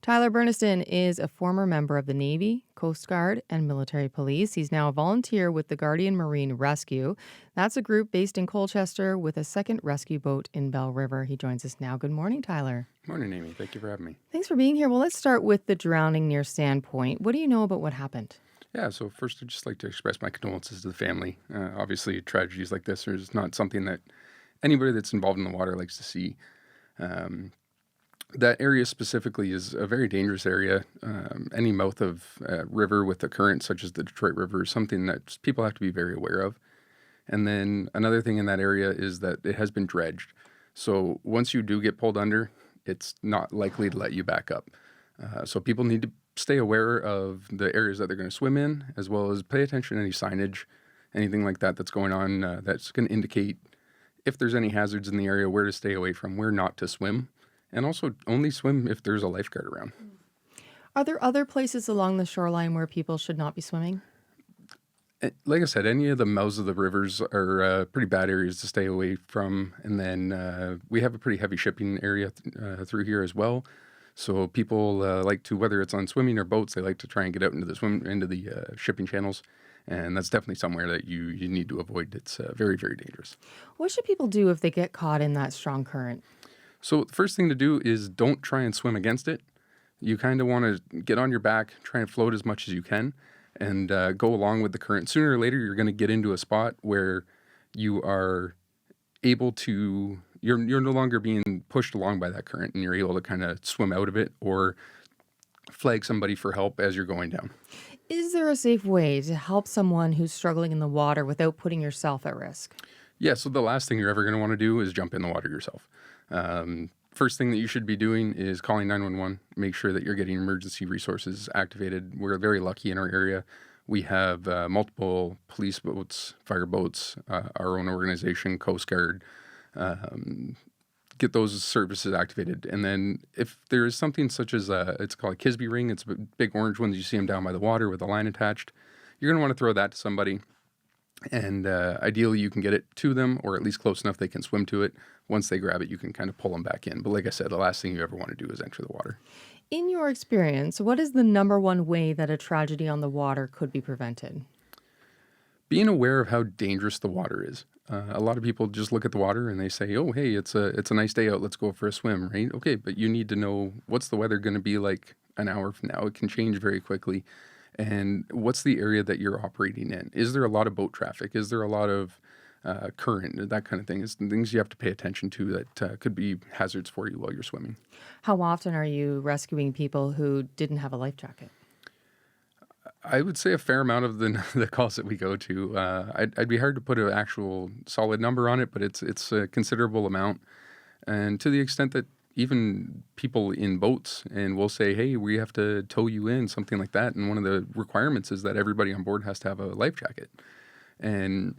Tyler Burniston is a former member of the Navy, Coast Guard, and military police. He's now a volunteer with the Guardian Marine Rescue. That's a group based in Colchester with a second rescue boat in Belle River. He joins us now. Good morning, Tyler. Morning, Amy. Thank you for having me. Thanks for being here. Well, let's start with the drowning near Sandpoint. What do you know about what happened? Yeah, so first I'd just like to express my condolences to the family. Obviously, tragedies like this are just not something that anybody that's involved in the water likes to see. That area specifically is a very dangerous area. Any mouth of river with a current such as the Detroit River is something that people have to be very aware of. And then another thing in that area is that it has been dredged. So once you do get pulled under, it's not likely to let you back up. So people need to stay aware of the areas that they're going to swim in, as well as pay attention to any signage, anything like that that's going on that's going to indicate if there's any hazards in the area, where to stay away from, where not to swim. And also only swim if there's a lifeguard around. Are there other places along the shoreline where people should not be swimming? Like I said, any of the mouths of the rivers are pretty bad areas to stay away from. And then we have a pretty heavy shipping area through here as well. So people like to, whether it's on swimming or boats, they like to try and get out into the shipping channels. And that's definitely somewhere that you need to avoid. It's very, very dangerous. What should people do if they get caught in that strong current? So the first thing to do is don't try and swim against it. You kind of want to get on your back, try and float as much as you can, and go along with the current. Sooner or later, you're going to get into a spot where you are able to, you're no longer being pushed along by that current, and you're able to kind of swim out of it or flag somebody for help as you're going down. Is there a safe way to help someone who's struggling in the water without putting yourself at risk? Yeah, so the last thing you're ever going to want to do is jump in the water yourself. First thing that you should be doing is calling 911. Make sure that you're getting emergency resources activated. We're very lucky in our area. We have multiple police boats, fire boats, our own organization, Coast Guard. Get those services activated. And then if there is something such as, it's called a Kisby ring, it's a big orange ones, you see them down by the water with a line attached. You're going to want to throw that to somebody. And ideally, you can get it to them, or at least close enough they can swim to it. Once they grab it, you can kind of pull them back in. But like I said, the last thing you ever want to do is enter the water. In your experience, what is the number one way that a tragedy on the water could be prevented? Being aware of how dangerous the water is. A lot of people just look at the water and they say, "Oh, hey, it's a nice day out. Let's go for a swim." Right? Okay, but you need to know what's the weather going to be like an hour from now. It can change very quickly. And what's the area that you're operating in? Is there a lot of boat traffic? Is there a lot of current? That kind of thing. It's things you have to pay attention to that could be hazards for you while you're swimming. How often are you rescuing people who didn't have a life jacket? I would say a fair amount of the calls that we go to. I'd be hard to put an actual solid number on it, but it's a considerable amount. And to the extent that even people in boats and we'll say, "Hey, we have to tow you in," something like that. And one of the requirements is that everybody on board has to have a life jacket. And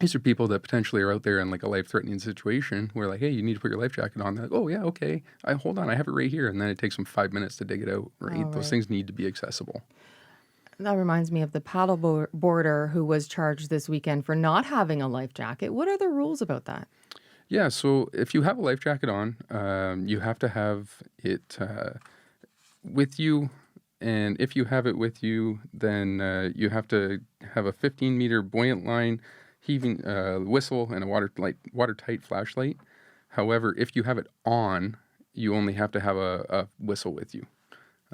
these are people that potentially are out there in like a life-threatening situation where like, "Hey, you need to put your life jacket on." They're like, "Oh yeah, okay. Hold on, I have it right here." And then it takes them 5 minutes to dig it out, right? Oh, Those right. things need to be accessible. That reminds me of the boarder who was charged this weekend for not having a life jacket. What are the rules about that? Yeah, so if you have a life jacket on, you have to have it with you. And if you have it with you, then you have to have a 15-meter buoyant line, heaving whistle, and a watertight flashlight. However, if you have it on, you only have to have a whistle with you.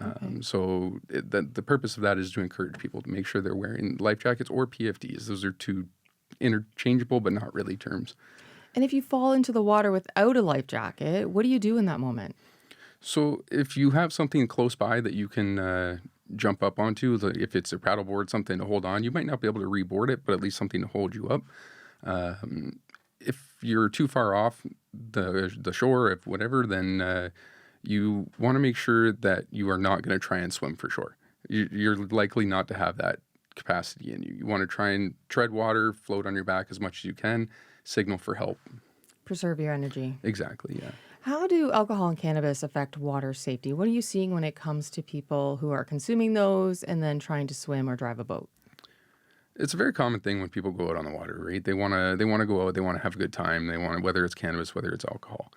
Okay. So the purpose of that is to encourage people to make sure they're wearing life jackets or PFDs. Those are two interchangeable but not really terms. And if you fall into the water without a life jacket, what do you do in that moment? So if you have something close by that you can jump up onto, if it's a paddleboard, something to hold on, you might not be able to reboard it, but at least something to hold you up. If you're too far off the shore, if whatever, then you want to make sure that you are not going to try and swim for shore. You're likely not to have that capacity in you. You want to try and tread water, float on your back as much as you can, signal for help. Preserve your energy. Exactly, yeah. How do alcohol and cannabis affect water safety? What are you seeing when it comes to people who are consuming those and then trying to swim or drive a boat? It's a very common thing when people go out on the water, right? They want to go out, they want to have a good time. They want, whether it's cannabis, whether it's alcohol.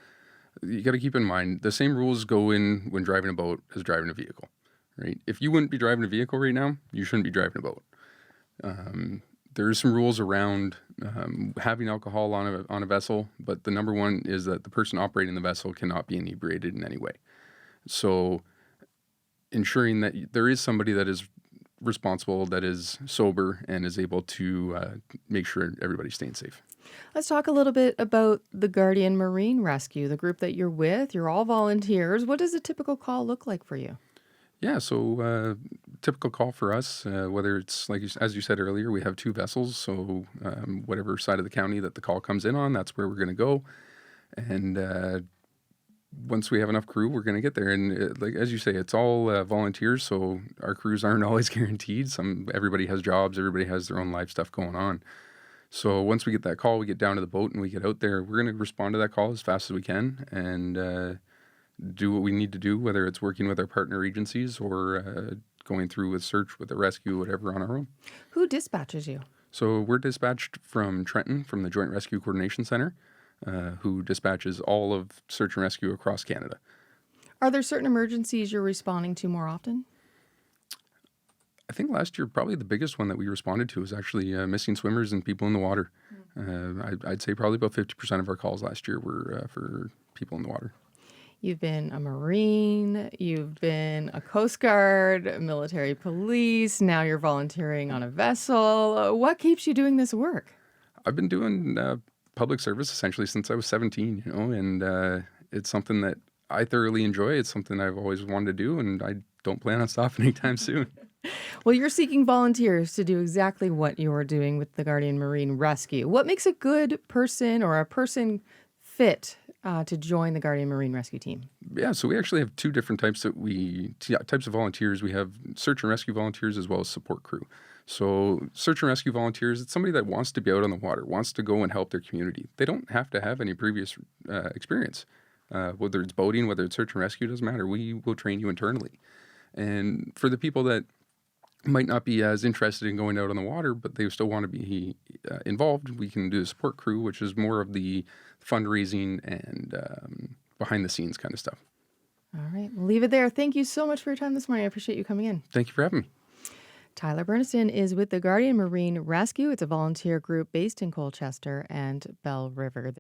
You got to keep in mind the same rules go in when driving a boat as driving a vehicle, right? If you wouldn't be driving a vehicle right now, you shouldn't be driving a boat. There's some rules around having alcohol on a vessel, but the number one is that the person operating the vessel cannot be inebriated in any way. So ensuring that there is somebody that is responsible, that is sober, and is able to make sure everybody's staying safe. Let's talk a little bit about the Guardian Marine Rescue, the group that you're with. You're all volunteers. What does a typical call look like for you? Yeah, so typical call for us, whether it's like as you said earlier, we have two vessels. So whatever side of the county that the call comes in on, that's where we're going to go. And once we have enough crew, we're going to get there. And like as you say, it's all volunteers, so our crews aren't always guaranteed. Everybody has jobs, everybody has their own life stuff going on. So once we get that call, we get down to the boat and we get out there. We're going to respond to that call as fast as we can and do what we need to do, whether it's working with our partner agencies or going through with search, with the rescue, whatever on our own. Who dispatches you? So we're dispatched from Trenton, from the Joint Rescue Coordination Center, who dispatches all of search and rescue across Canada. Are there certain emergencies you're responding to more often? I think last year, probably the biggest one that we responded to was actually missing swimmers and people in the water. I'd say probably about 50% of our calls last year were for people in the water. You've been a Marine, you've been a Coast Guard, a military police, now you're volunteering on a vessel. What keeps you doing this work? I've been doing public service essentially since I was 17, and it's something that I thoroughly enjoy. It's something I've always wanted to do, and I don't plan on stopping anytime soon. Well, you're seeking volunteers to do exactly what you're doing with the Guardian Marine Rescue. What makes a good person or a person fit to join the Guardian Marine Rescue team? Yeah, so we actually have two different types of volunteers. We have search and rescue volunteers as well as support crew. So search and rescue volunteers, it's somebody that wants to be out on the water, wants to go and help their community. They don't have to have any previous experience. Whether it's boating, whether it's search and rescue, doesn't matter. We will train you internally. And for the people that might not be as interested in going out on the water, but they still want to be involved, we can do the support crew, which is more of the fundraising and behind the scenes kind of stuff. All right, we'll leave it there. Thank you so much for your time this morning. I appreciate you coming in. Thank you for having me. Tyler Burniston is with the Guardian Marine Rescue. It's a volunteer group based in Colchester and Belle River.